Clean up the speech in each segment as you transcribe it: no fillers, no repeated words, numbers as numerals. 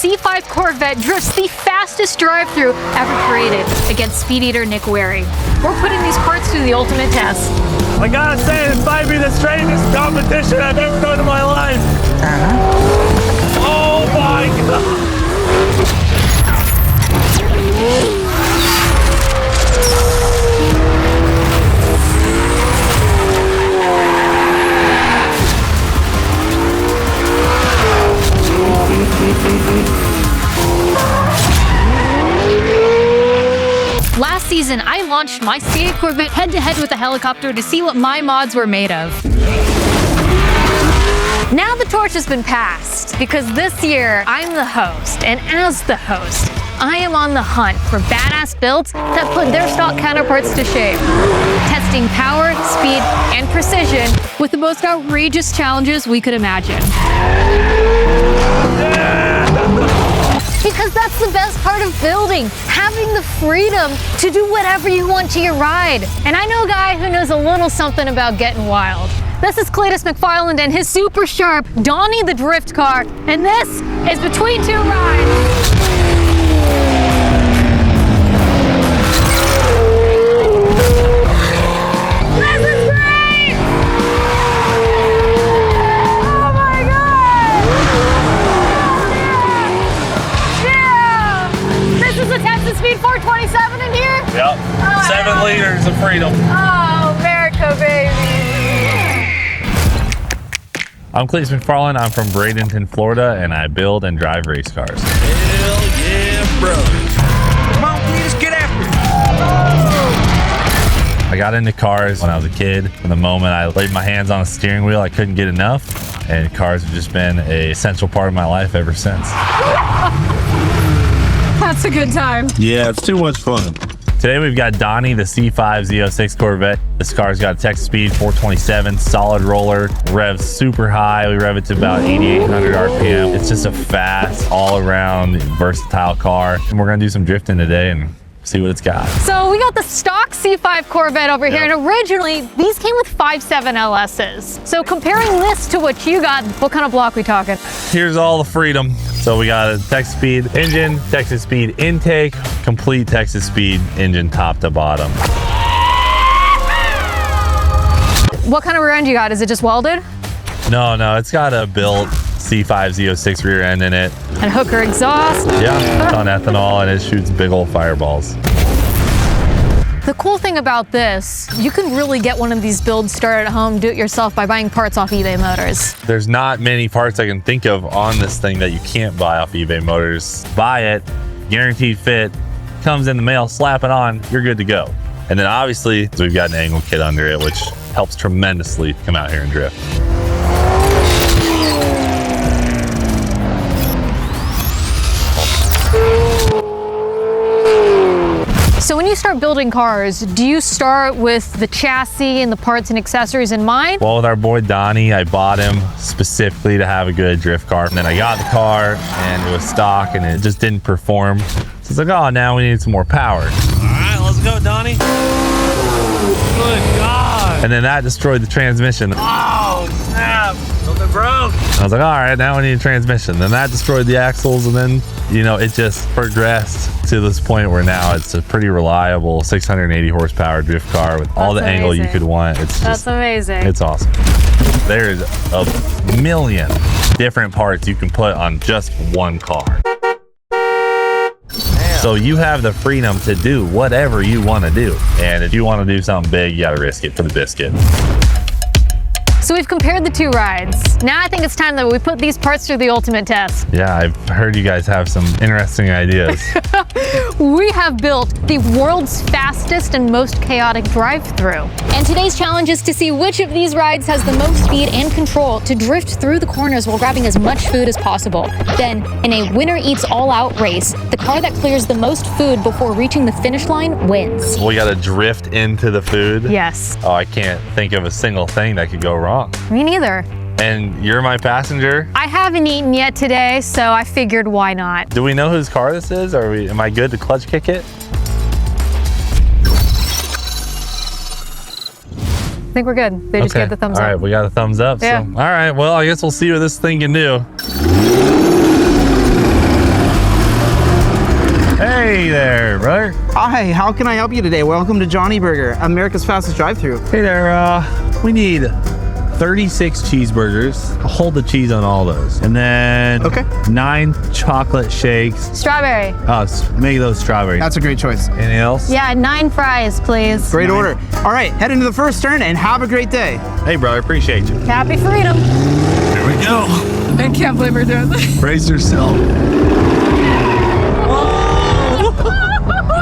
C5 Corvette drifts the fastest drive-thru ever created against speed eater Nick Wehry. We're putting these parts through the ultimate test. I gotta say, this might be the strangest competition I've ever done in my life. Oh my God. Last season, I launched my C8 Corvette head-to-head with a helicopter to see what my mods were made of. Now the torch has been passed, because this year, I'm the host, and as the host, I am on the hunt for badass builds that put their stock counterparts to shame. Testing power, speed, and precision with the most outrageous challenges we could imagine. Because that's the best part of building, having the freedom to do whatever you want to your ride. And I know a guy who knows a little something about getting wild. This is Cleetus McFarland and his super sharp Donnie the Drift Car, and this is Between Two Rides. Speed 427 in here? Yep. Oh, 7 liters of freedom. Oh, America, baby. I'm Cleetus McFarland. I'm from Bradenton, Florida, and I build and drive race cars. Hell yeah, bro. Come on, Cleetus, get after it. I got into cars when I was a kid. From the moment I laid my hands on a steering wheel, I couldn't get enough. And cars have just been an essential part of my life ever since. That's a good time. Yeah, it's too much fun. Today we've got Donnie, the C5 Z06 Corvette. This car's got a Texas speed 427, solid roller, revs super high. We rev it to about 8,800 RPM. It's just a fast, all-around, versatile car. And we're gonna do some drifting today and see what it's got. So we got the stock C5 Corvette over here, and originally these came with 5.7 LSs. So comparing this to what you got, what kind of block we talking? Here's all the freedom. So we got a Texas speed engine, Texas speed intake, complete Texas speed engine top to bottom. What kind of rear end you got? Is it just welded? No, it's got a built C5 Z06 rear end in it. And hooker exhaust? Yeah, it's on ethanol and it shoots big old fireballs. The cool thing about this, you can really get one of these builds started at home, do it yourself by buying parts off eBay Motors. There's not many parts I can think of on this thing that you can't buy off eBay Motors. Buy it, guaranteed fit, comes in the mail, slap it on, you're good to go. And then obviously we've got an angle kit under it, which helps tremendously to come out here and drift. So when you start building cars, do you start with the chassis and the parts and accessories in mind? Well, with our boy Donnie, I bought him specifically to have a good drift car. And then I got the car and it was stock and it just didn't perform. So it's like, oh, now we need some more power. All right, let's go, Donnie. Good God. And then that destroyed the transmission. Oh, snap. Something broke. I was like, all right, now we need a transmission. Then that destroyed the axles, and then, you know, it just progressed to this point where now it's a pretty reliable 680 horsepower drift car with all the angle you could want. It's just, amazing. it's awesome. There's a million different parts you can put on just one car. So you have the freedom to do whatever you want to do. And if you want to do something big, you got to risk it for the biscuit. So we've compared the two rides. Now I think it's time that we put these parts through the ultimate test. Yeah, I've heard you guys have some interesting ideas. We have built the world's fastest and most chaotic drive-thru. And today's challenge is to see which of these rides has the most speed and control to drift through the corners while grabbing as much food as possible. Then, in a winner-eats-all-out race, the car that clears the most food before reaching the finish line wins. We got to drift into the food? Yes. Oh, I can't think of a single thing that could go wrong. Me neither. And you're my passenger? I haven't eaten yet today, so I figured why not. Do we know whose car this is? Am I good to clutch kick it? I think we're good. They just gave the thumbs up. All right, we got a thumbs up. Yeah. So, all right, well, I guess we'll see what this thing can do. Hey there, brother. Hi, how can I help you today? Welcome to Johnny Burger, America's fastest drive-thru. Hey there, we need 36 cheeseburgers. Hold the cheese on all those. And then 9 chocolate shakes. Strawberry. Oh, make those strawberries. That's a great choice. Anything else? Yeah, 9 fries, please. Great order. All right, head into the first turn and have a great day. Hey, brother, appreciate you. Happy freedom. Here we go. I can't believe we're doing this. Brace yourself.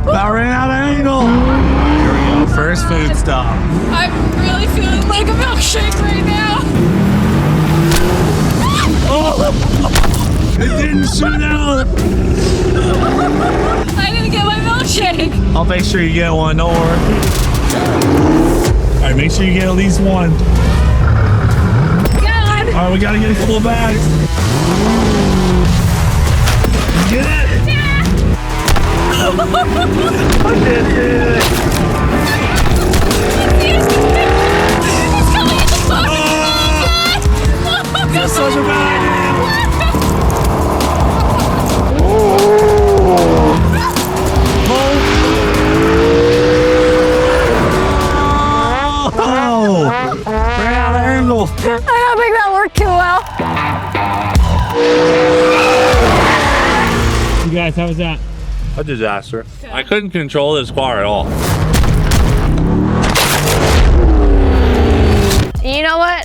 About ran out of angle. Here we go. First food stop. I'm really feeling like a milkshake right now. Oh! It didn't shoot out. I didn't get my milkshake. I'll make sure you get one. Don't worry. All right, make sure you get at least one. God. All right, we gotta get a couple of bags. Get it? Yeah. I did it. It's coming in the box. That's such a bad idea. Oh! Ran out of angle. I don't think that worked too well. You guys, how was that? A disaster. I couldn't control this car at all. You know what?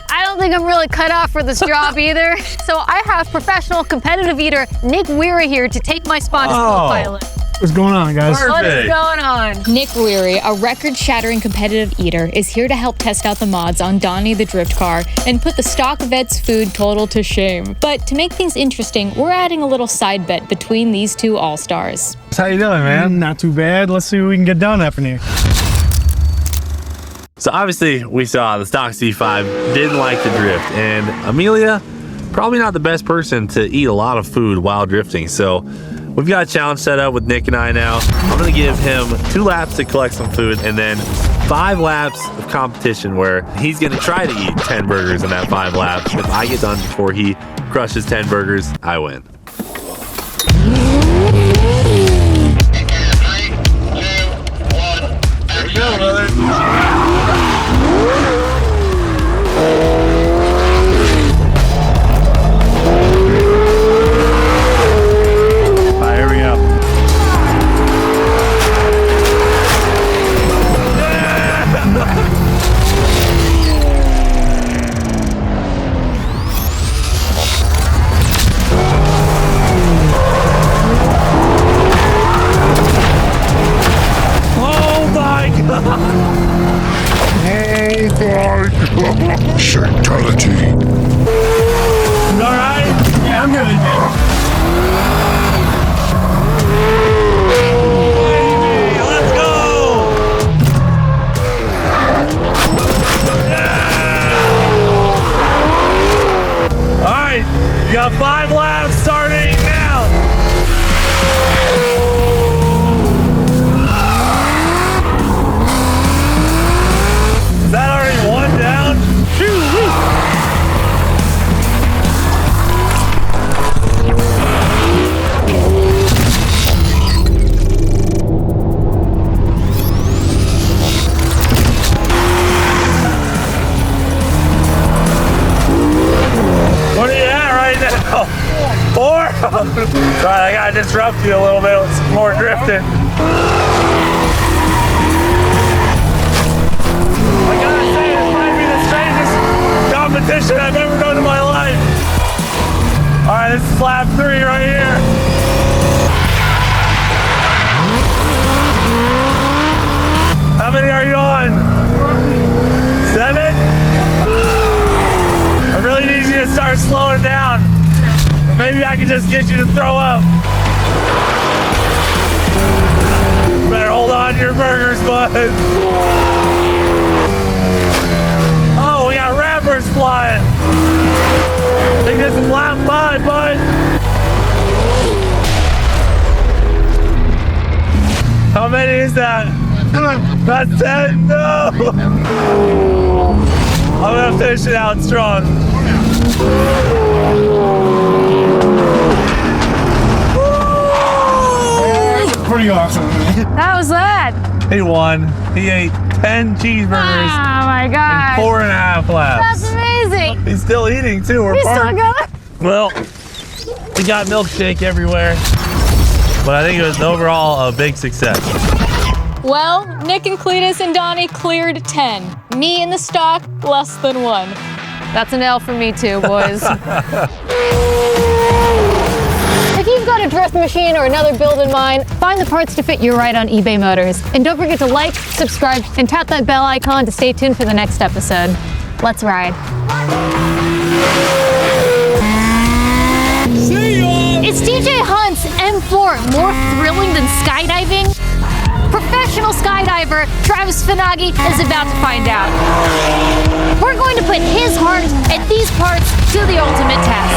I don't think I'm really cut out for this job either. So I have professional competitive eater Nick Wehry here to take my spot as co-pilot. What's going on, guys? What is Perfect. going on? Nick Wehry, a record-shattering competitive eater, is here to help test out the mods on Donnie the Drift Car and put the stock vet's food total to shame. But to make things interesting, we're adding a little side bet between these two all-stars. How you doing, man? Not too bad. Let's see what we can get done up in here. So obviously we saw the stock C5 didn't like the drift, and Emelia, probably not the best person to eat a lot of food while drifting. So we've got a challenge set up with Nick and I now. I'm gonna give him 2 laps to collect some food and then 5 laps of competition where he's gonna try to eat 10 burgers in that 5 laps. If I get done before he crushes 10 burgers, I win. 3, 2, 1. Here we go, brother. Fatality. You all right? Yeah, I'm good. Let's go! Yeah! All right, you got 5 laps starting now. Is that already 1 down? What are you at right now? 4? Sorry, I gotta disrupt you a little bit with some more drifting. I gotta say, this might be the strangest competition I've ever done in my life. All right, this is lap 3 right here. How many are you on? 7? I really need you to start slowing down. Or maybe I can just get you to throw up. Better hold on to your burgers, bud. Oh, we got wrappers flying. I think this is lap 5, bud. How many is that? That's 10? No! I'm gonna finish it out strong. Woo! pretty awesome. How was that? He won. He ate 10 cheeseburgers Oh my in gosh. 4.5 laps. That's amazing. He's still eating too. We're He's still parked. going. Well, we got milkshake everywhere, but I think it was overall a big success. Well, Nick and Cleetus and Donnie cleared 10. Me in the stock, less than 1. That's an L for me too, boys. If you've got a drift machine or another build in mind, find the parts to fit your ride on eBay Motors. And don't forget to like, subscribe, and tap that bell icon to stay tuned for the next episode. Let's ride. See ya! Is TJ Hunt's M4 more thrilling than skydiving? Professional skydiver Travis Finagi is about to find out. We're going to put his heart and these parts to the ultimate test.